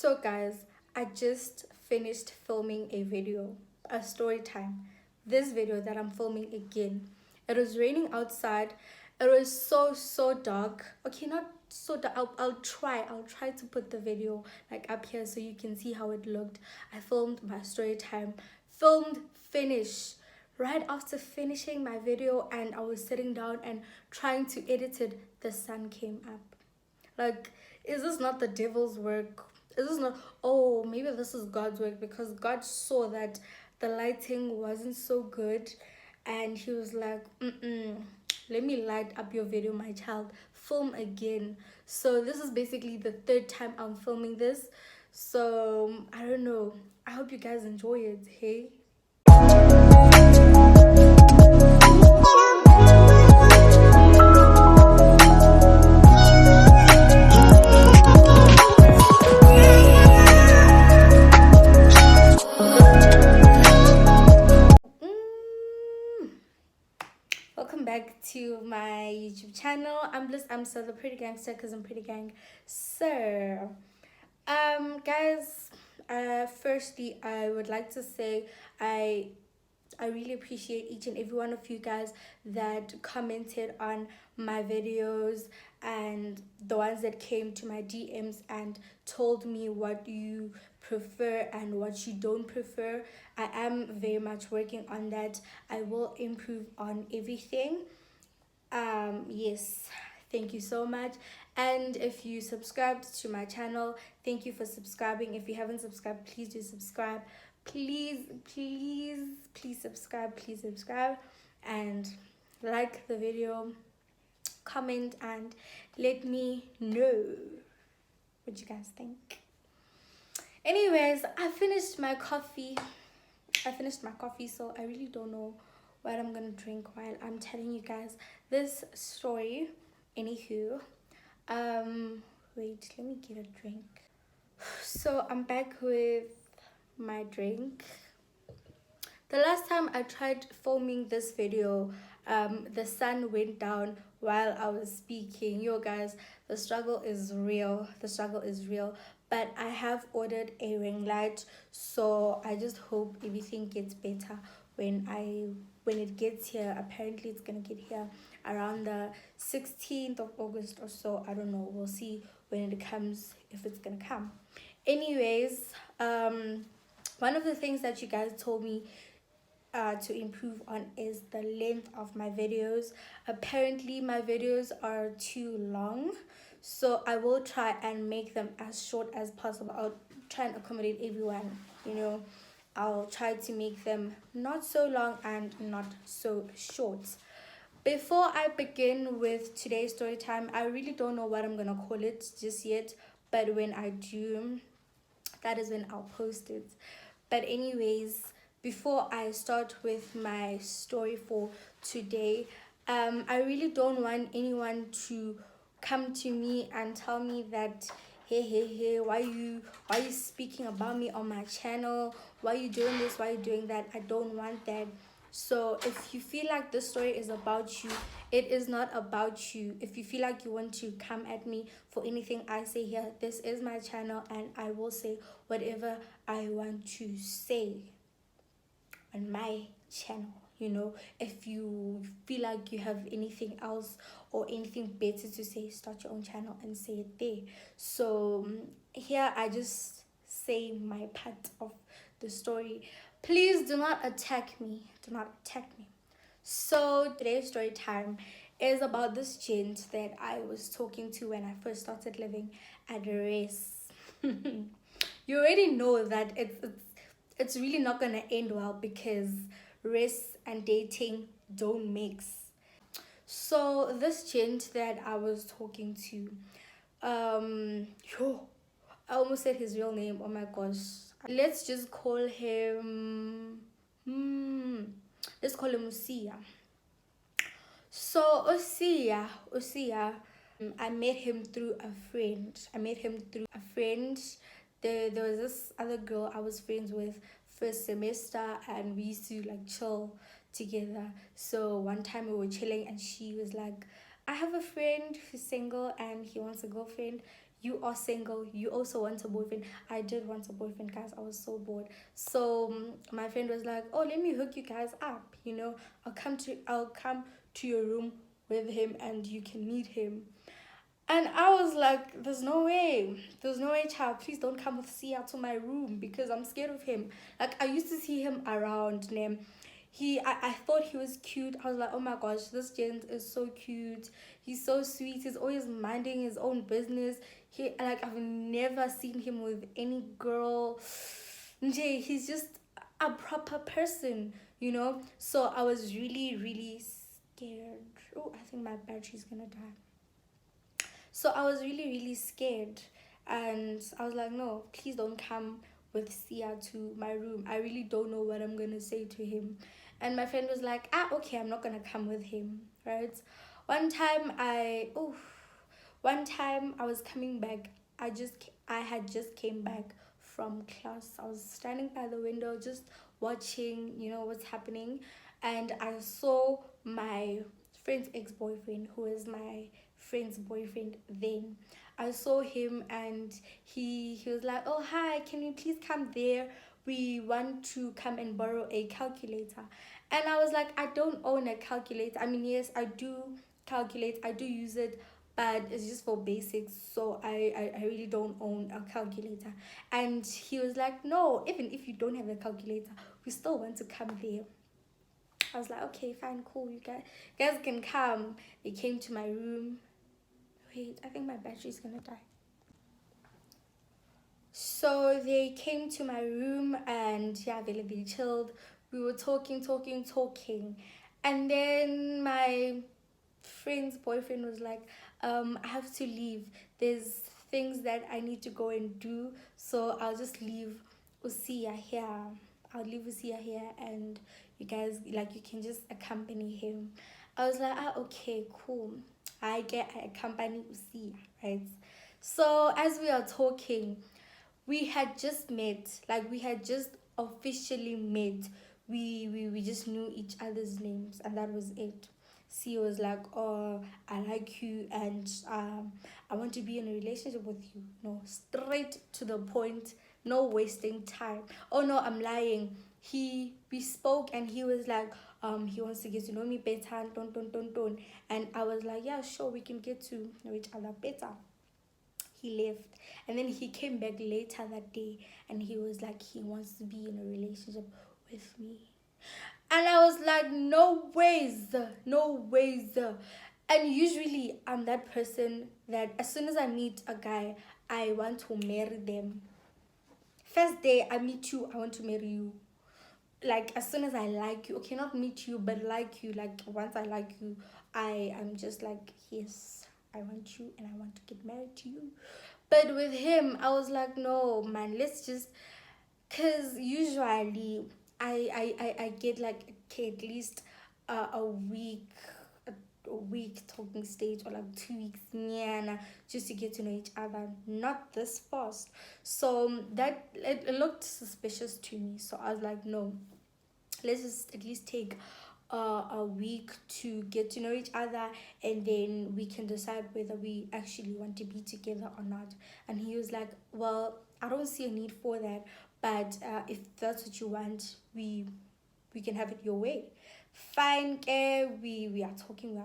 So guys, I just finished filming a video, a story time. This video that I'm filming again. It was raining outside. It was so dark. Okay, not so dark. I'll try to put the video like up here so you can see how it looked. I filmed my story time. Filmed, finish. Right after finishing my video and I was sitting down and trying to edit it, the sun came up. Like, is this not the devil's work? Is this not, oh, maybe this is God's work, because God saw that the lighting wasn't so good and he was like, let me light up your video, my child. Film again. So this is basically the third time I'm filming this. So I don't know. I hope you guys enjoy it. Hey. Welcome back to my YouTube channel. I'm Bliss M, so the pretty gangster, because I'm pretty gang. So, guys, firstly, I would like to say I really appreciate each and every one of you guys that commented on my videos and the ones that came to my DMs and told me what you prefer and what you don't prefer. I am very much working on that. I will improve on everything. Yes, thank you so much. And if you subscribed to my channel, thank you for subscribing. If you haven't subscribed, please do subscribe. Please subscribe and like the video, comment, and let me know what you guys think. Anyways, I finished my coffee, so I really don't know what I'm gonna drink while I'm telling you guys this story. Anywho, wait, let me get a drink. So I'm back with my drink. The last time I tried filming this video, the sun went down while I was speaking. Yo guys, the struggle is real. But I have ordered a ring light, so I just hope everything gets better when it gets here. Apparently it's gonna get here around the 16th of August or so. I don't know. We'll see when it comes, if it's gonna come. Anyways, one of the things that you guys told me to improve on is the length of my videos. Apparently my videos are too long, so I will try and make them as short as possible. I'll try and accommodate everyone, I'll try to make them not so long and not so short. Before I begin with today's story time, I really don't know what I'm gonna call it just yet, but when I do, that is when I'll post it. But anyways, before I start with my story for today, I really don't want anyone to come to me and tell me that, hey, why you speaking about me on my channel? Why you doing this? Why you doing that? I don't want that. So if you feel like this story is about you, it is not about you. If you feel like you want to come at me for anything I say here, this is my channel and I will say whatever I want to say on my channel. If you feel like you have anything else or anything better to say, start your own channel and say it there. So here I just say my part of the story. Please do not attack me. So today's story time is about this gent that I was talking to when I first started living at Race. You already know that it's really not gonna end well, because Race and dating don't mix. So this gent that I was talking to, I almost said his real name. Oh my gosh. Let's just call him Usia. So Usia, I met him through a friend. There was this other girl I was friends with first semester, and we used to like chill together. So one time we were chilling and she was like, I have a friend who's single and he wants a girlfriend. you are single, you also want a boyfriend. I did want a boyfriend, guys. I was so bored. So my friend was like, oh, let me hook you guys up, you know. I'll come to your room with him and you can meet him. And I was like, there's no way. There's no way, child. Please don't come with Sia to my room because I'm scared of him. Like, I used to see him around. I thought he was cute. I was like, oh my gosh, this gent is so cute. He's so sweet. He's always minding his own business. I've never seen him with any girl. He's just a proper person, you know? So I was really, really scared. Oh, I think my battery's gonna die. So I was really, really scared. And I was like, no, please don't come with Sia to my room. I really don't know what I'm going to say to him. And my friend was like, okay, I'm not going to come with him, right? One time one time I was coming back. I had just came back from class. I was standing by the window just watching, you know, what's happening. And I saw my friend's ex-boyfriend, who is my friend's boyfriend then. I saw him and he was like, oh hi, can you please come there, we want to come and borrow a calculator. And I was like, I don't own a calculator. I mean, yes, I do calculate, I do use it, but it's just for basics. So I really don't own a calculator. And he was like, no, even if you don't have a calculator, we still want to come there. I was like, okay, fine, cool, you guys can come. They came to my room. Wait, I think my battery's gonna die. So they came to my room and yeah, they chilled. We were talking. And then my friend's boyfriend was like, I have to leave. There's things that I need to go and do. So I'll just leave Usia here. I'll leave Usia here and you guys, like, you can just accompany him. I was like, okay, cool. I accompany Usia, right? So as we are talking, we had just met, like we had just officially met. We just knew each other's names and that was it. C was like, oh, I like you and I want to be in a relationship with you. No, straight to the point, no wasting time. Oh no, I'm lying. We spoke and he was like, he wants to get to know me better, don't. And I was like, yeah, sure, we can get to know each other better. He left and then he came back later that day and he was like, he wants to be in a relationship with me. And I was like, no ways. And usually I'm that person that as soon as I meet a guy, I want to marry them. First day I meet you, I want to marry you. Like as soon as I like you, okay, not meet you, but like you, like once I like you, I am just like, yes, I want you and I want to get married to you. But with him, I was like, no, man, let's just, because usually I get like, okay, at least a week, a week talking stage or like 2 weeks, yeah, just to get to know each other. Not this fast. So that, it looked suspicious to me. So I was like, no, let's just at least take a week to get to know each other and then we can decide whether we actually want to be together or not. And he was like, well, I don't see a need for that, but if that's what you want, we can have it your way. Fine. We are talking,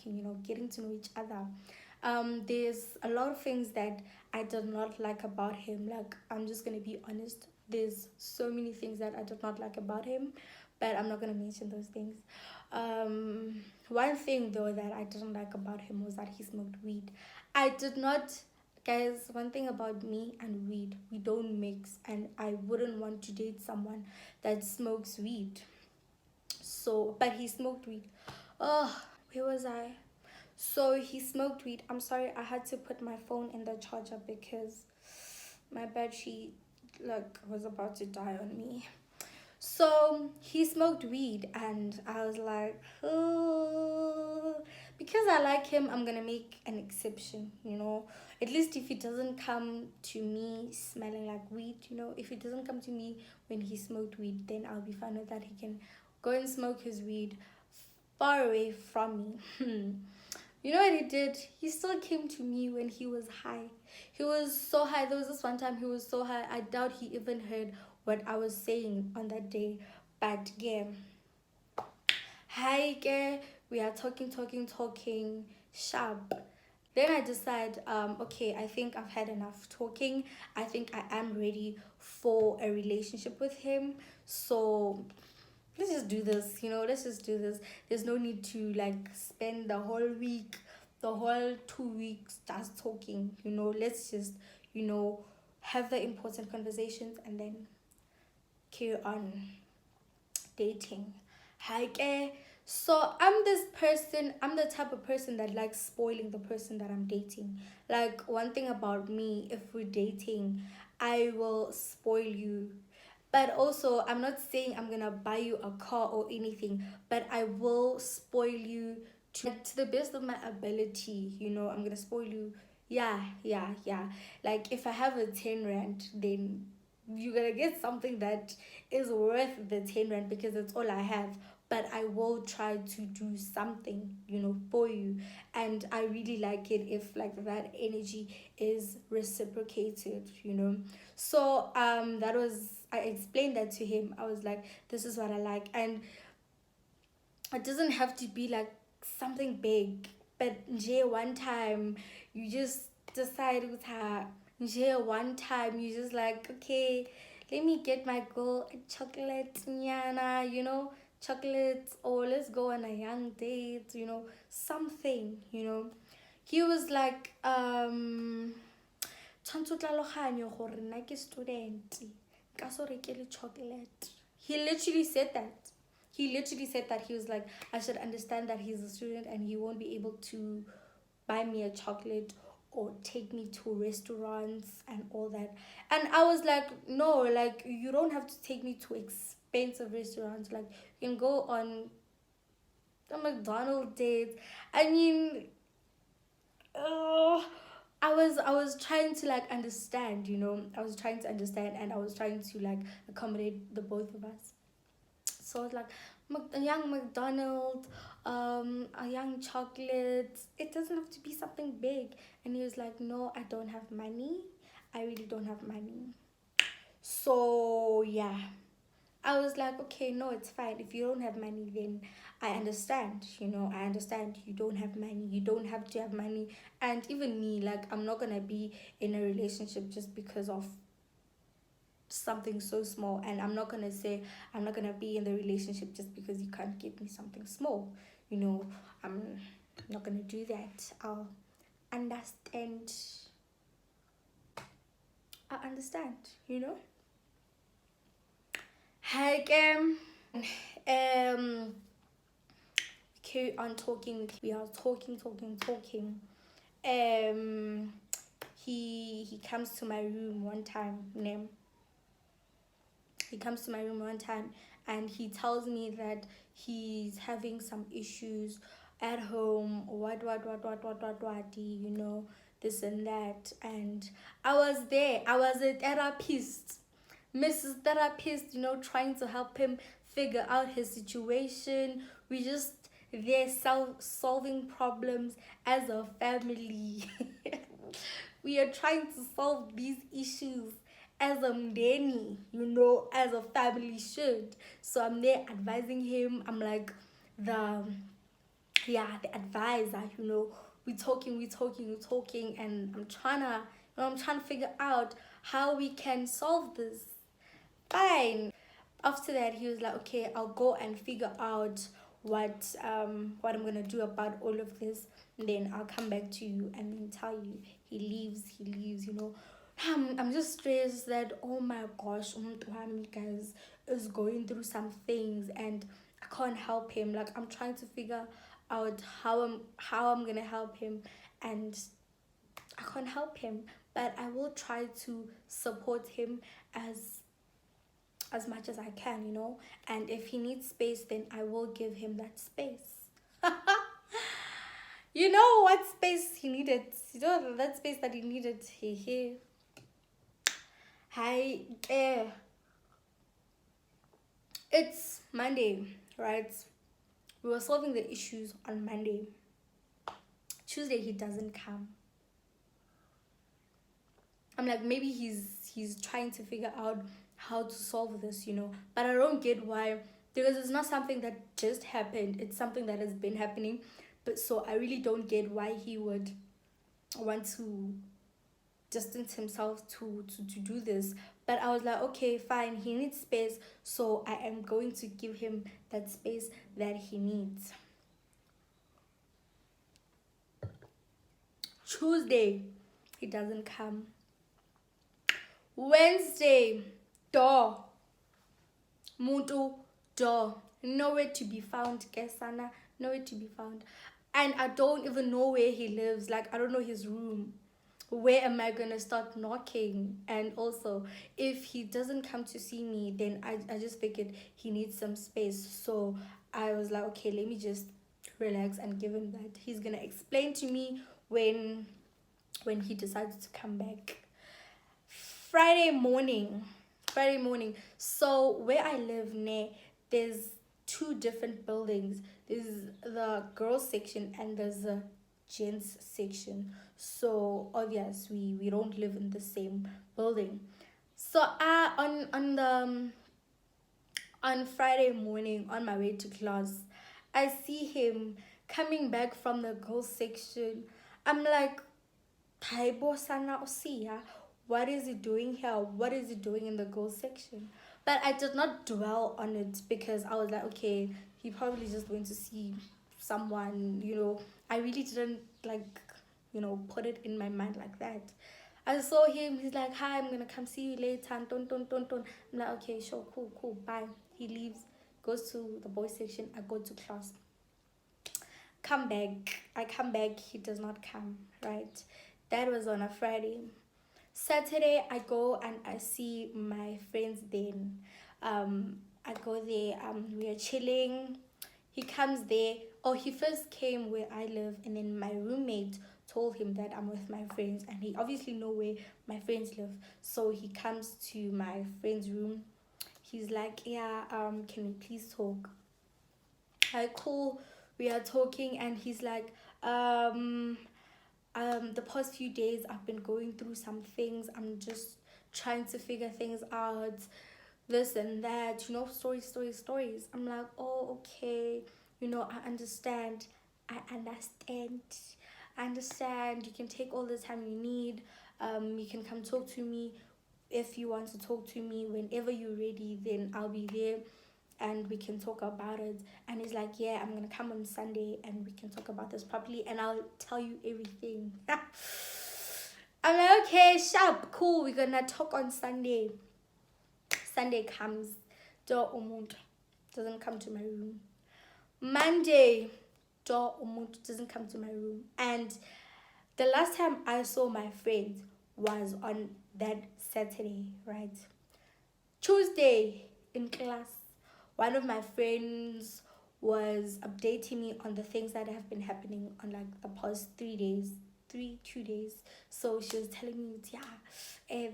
you know, getting to know each other. There's a lot of things that I did not like about him. Like, I'm just gonna be honest, there's so many things that I did not like about him, but I'm not gonna mention those things. One thing though that I didn't like about him was that he smoked weed. I did not, guys, one thing about me and weed, we don't mix, and I wouldn't want to date someone that smokes weed. So, but he smoked weed. Oh, where was I? So he smoked weed. I'm sorry, I had to put my phone in the charger because my battery like was about to die on me. So he smoked weed and I was like, oh, because I like him, I'm gonna make an exception, you know. At least if he doesn't come to me smelling like weed, you know, if he doesn't come to me when he smoked weed, then I'll be fine with that. He can go and smoke his weed far away from me. You know what he did? He still came to me when he was high. He was so high. There was this one time he was so high. I doubt he even heard what I was saying on that day. But yeah. Hi, girl. We are talking, sharp. Then I decide, okay, I think I've had enough talking. I think I am ready for a relationship with him. So let's just do this, let's just do this. There's no need to like spend the whole week, the whole 2 weeks just talking, let's just, you know, have the important conversations and then carry on dating. Hi, so I'm the type of person that likes spoiling the person that I'm dating. Like, one thing about me, if we're dating, I will spoil you. But also, I'm not saying I'm gonna buy you a car or anything, but I will spoil you to the best of my ability. I'm gonna spoil you. Yeah, yeah, yeah. Like, if I have a 10 rand, then you're gonna get something that is worth the 10 rand because it's all I have. But I will try to do something, for you. And I really like it if like that energy is reciprocated. So that was, I explained that to him. I was like, this is what I like. And it doesn't have to be like something big, but one time you just decide with her. One time you just like, okay, let me get my girl a chocolate nyana, chocolates, or let's go on a young date, something. He was like, tshwanetse o tlhaloganye gore nna ke student ka so rekele chocolate. He literally said that he was like, I should understand that he's a student and he won't be able to buy me a chocolate or take me to restaurants and all that. And I was like, no, like, you don't have to take me to expensive restaurants. Like, you can go on a McDonald's date. I mean, I was trying to like understand, I was trying to understand, and I was trying to like accommodate the both of us. So it's like a young McDonald's, a young chocolate. It doesn't have to be something big. And he was like, no, I don't have money. I really don't have money. So yeah, I was like, okay, no, it's fine. If you don't have money, then I understand. I understand you don't have money. You don't have to have money. And even me, like, I'm not gonna be in a relationship just because of something so small. And I'm not gonna say I'm not gonna be in the relationship just because you can't give me something small. I'm not gonna do that. Understand. I understand. Hi, carry on talking. We are talking. Um, he comes to my room one time. He comes to my room one time and he tells me that he's having some issues at home. This and that. And I was there. I was a therapist, Mrs. Therapist, trying to help him figure out his situation. We just there solving problems as a family. We are trying to solve these issues as a mdeni, as a family should. So I'm there advising him. I'm like the the advisor. We're talking, and I'm trying to figure out how we can solve this. Fine. After that, he was like, okay, I'll go and figure out what I'm gonna do about all of this, and then I'll come back to you and then tell you. He leaves. I'm just stressed that, oh my gosh, guys is going through some things and I can't help him. Like, I'm trying to figure out how I'm gonna help him, and I can't help him, but I will try to support him as much as I can, and if he needs space, then I will give him that space. You know what space he needed? That space that he needed. Hi, it's Monday, right? We were solving the issues on Monday. Tuesday he doesn't come. I'm like, maybe he's trying to figure out how to solve this, but I don't get why, because it's not something that just happened, it's something that has been happening. But so I really don't get why he would want to distance himself to do this. But I was like, okay, fine, he needs space, so I am going to give him that space that he needs. Tuesday he doesn't come. Wednesday, door muntu, door, nowhere to be found. Kesana, nowhere to be found. And I don't even know where he lives. Like, I don't know his room. Where am I gonna start knocking? And also, if he doesn't come to see me, then I just figured he needs some space. So I was like, okay, let me just relax and give him that. He's gonna explain to me when he decides to come back. Friday morning. So where I live near, there's two different buildings. There's the girls section and there's the gents section. So obvious we don't live in the same building. So on Friday morning, on my way to class, I see him coming back from the girls section. I'm like, Taibo Sana Osia, what is he doing here? What is he doing in the girls section? But I did not dwell on it because I was like, okay, he probably just went to see someone, I really didn't put it in my mind like that. I saw him, he's like, hi, I'm gonna come see you later, and don't. I'm like, okay, sure, cool, bye. He leaves, goes to the boys section, I go to class. I come back, he does not come, right? That was on a Friday. Saturday, I go and I see my friends then. I go there, we are chilling. He comes there. Oh, he first came where I live, and then my roommate told him that I'm with my friends, and he obviously know where my friends live. So he comes to my friend's room. He's like, yeah, can we please talk? Cool. We are talking, and he's like, the past few days I've been going through some things. I'm just trying to figure things out, this and that, stories. I'm like, oh, okay, I understand. I understand. You can take all the time you need. You can come talk to me if you want to talk to me. Whenever you're ready, then I'll be there and we can talk about it. And he's like, yeah, I'm gonna come on Sunday and we can talk about this properly and I'll tell you everything. I'm like, okay, sharp, cool, we're gonna talk on Sunday. Sunday comes, door umuntu doesn't come to my room. Monday, door umuntu doesn't come to my room. And the last time I saw my friend was on that Saturday, right? Tuesday in class, one of my friends was updating me on the things that have been happening on like the past 2 days. So she was telling me, yeah,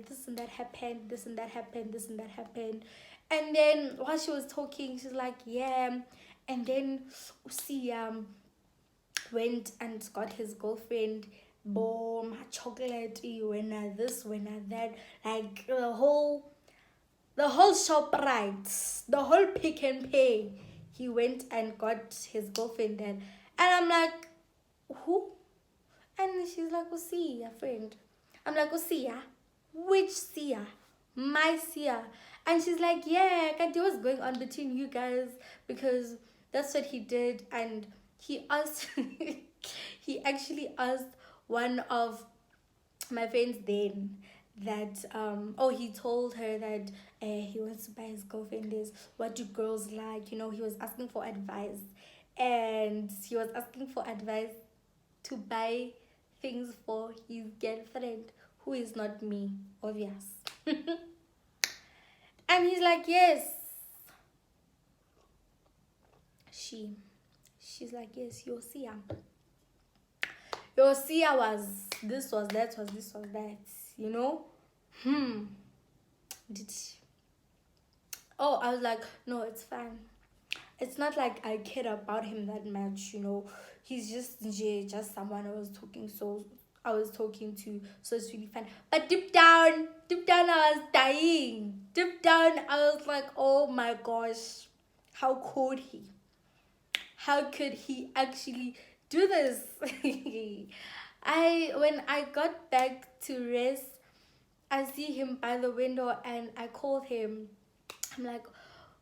this and that happened, and then while she was talking, she's like, yeah, and then see went and got his girlfriend, boom, chocolate, when this, when that, like the whole shop, right? The whole Pick and Pay. He went and got his girlfriend then. And I'm like, who? And she's like, oh, Sia, friend. I'm like, oh, Sia? Which Sia? My Sia. And she's like, yeah, what's going on between you guys? Because that's what he did. And he asked, he actually asked one of my friends then that he told her that he wants to buy his girlfriend this, what do girls like, he was asking for advice, and he was asking for advice to buy things for his girlfriend, who is not me, obvious. And he's like, yes, she's like, yes, your Sia was this, was that, was this, was that, did she? Oh, I was like, no, it's fine. it's not like I cared about him that much, you know. He's just someone I was talking to, so it's really fun. But deep down I was dying. Deep down I was like, oh my gosh, how could he? How could he actually do this? I when I got back to rest, I see him by the window and I called him. I'm like,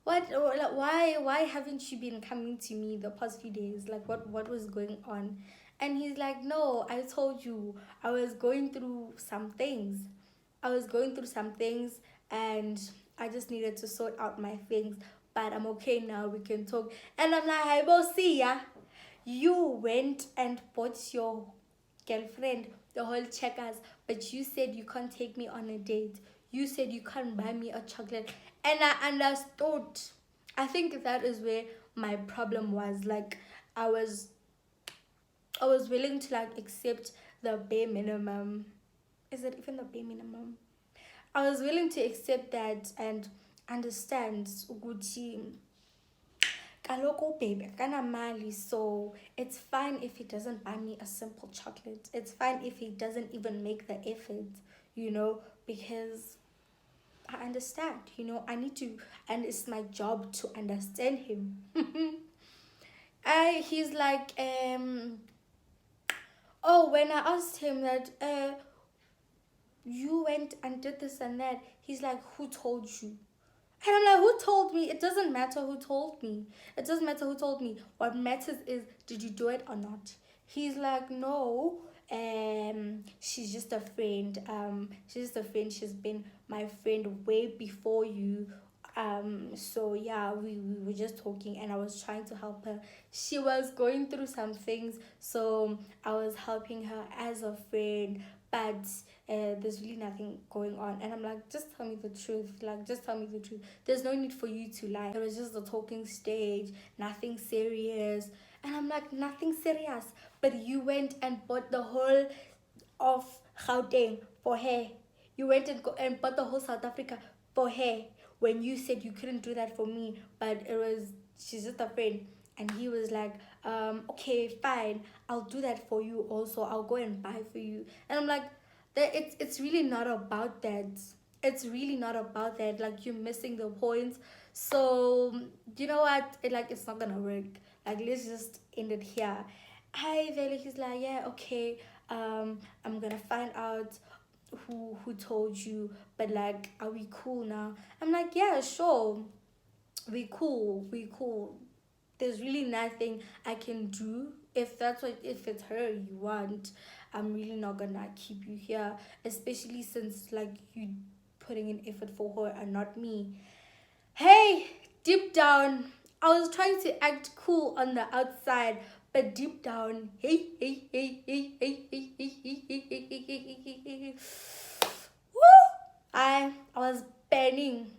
what? Like, why haven't you been coming to me the past few days? Like, what was going on? And he's like, no, I told you I was going through some things. I was going through some things and I just needed to sort out my things. But I'm okay now. We can talk. And I'm like, I will see ya. You went and bought your girlfriend the whole checkers, but you said you can't take me on a date. You said you can't buy me a chocolate. And I understood. I think that is where my problem was. Like, I was I was willing to like accept the bare minimum. Is it even the bare minimum? I was willing to accept that and understand ukuthi kaloku baby kanamali, so it's fine if he doesn't buy me a simple chocolate. It's fine if he doesn't even make the effort, you know, because I understand, you know, I need to, and it's my job to understand him. He's like, oh, when I asked him that, you went and did this and that, he's like, who told you? And I'm like, who told me? It doesn't matter who told me. It doesn't matter who told me. What matters is, did you do it or not? He's like, no. She's just a friend. She's just a friend. She's been my friend way before you. So yeah, we were just talking and I was trying to help her. She was going through some things, so I was helping her as a friend, but there's really nothing going on. And I'm like, just tell me the truth. Like, just tell me the truth. There's no need for you to lie. It was just a talking stage, nothing serious. And I'm like, nothing serious. But you went and bought the whole of Gauteng for her. You went and bought the whole South Africa for her when you said you couldn't do that for me. But she's just a friend. And he was like, okay, fine, I'll do that for you also. I'll go and buy for you. And I'm like, it's really not about that. It's really not about that. Like, you're missing the point. So you know what? It's not gonna work. Like, let's just end it here. He's like, yeah, okay. I'm gonna find out who told you, but like, are we cool now? I'm like, yeah, sure, we cool. There's really nothing I can do. If it's her you want, I'm really not gonna keep you here, especially since like you putting in effort for her and not me. Hey, deep down, I was trying to act cool on the outside, but deep down, woo, I was burning.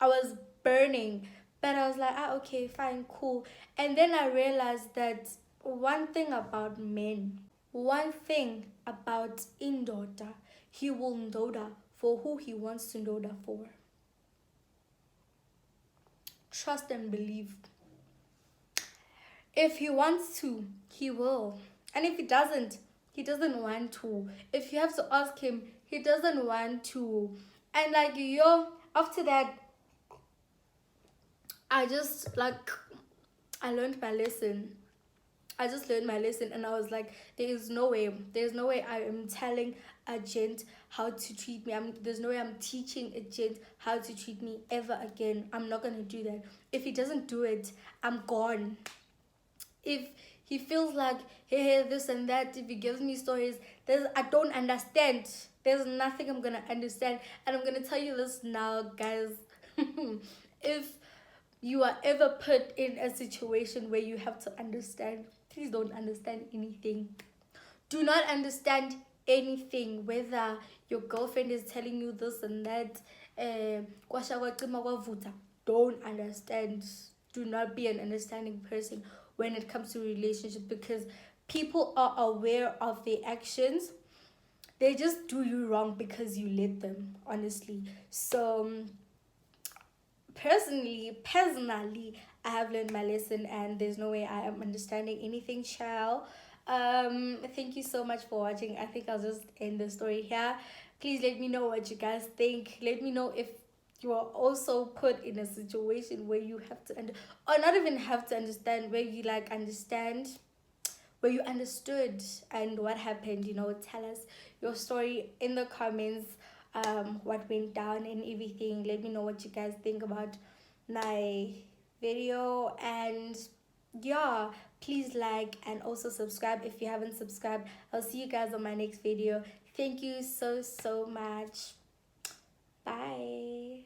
I was burning. But I was like, okay, fine, cool. And then I realized that one thing about indoda, he will ndoda for who he wants to ndoda for. Trust and believe. If he wants to, he will. And if he doesn't want to. If you have to ask him, he doesn't want to. And like, after that, I learned my lesson. I just learned my lesson and I was like, there's no way I am telling a gent how to treat me. There's no way I'm teaching a gent how to treat me ever again. I'm not going to do that. If he doesn't do it, I'm gone. If he feels like, hey, this and that, if he gives me stories, I don't understand. There's nothing I'm going to understand. And I'm going to tell you this now, guys. If you are ever put in a situation where you have to understand, please don't understand anything. Do not understand anything, whether your girlfriend is telling you this and that. Don't understand. Do not be an understanding person when it comes to relationships, because people are aware of their actions. They just do you wrong because you let them, honestly. So personally, I have learned my lesson, and there's no way I am understanding anything, child. Thank you so much for watching. I think I'll just end the story here. Please let me know what you guys think. Let me know if you are also put in a situation where you have to or not even have to understand, where you like understand, where you understood and what happened. Tell us your story in the comments, what went down and everything. Let me know what you guys think about my video. And yeah, please like and also subscribe if you haven't subscribed. I'll see you guys on my next video. Thank you so much. Bye.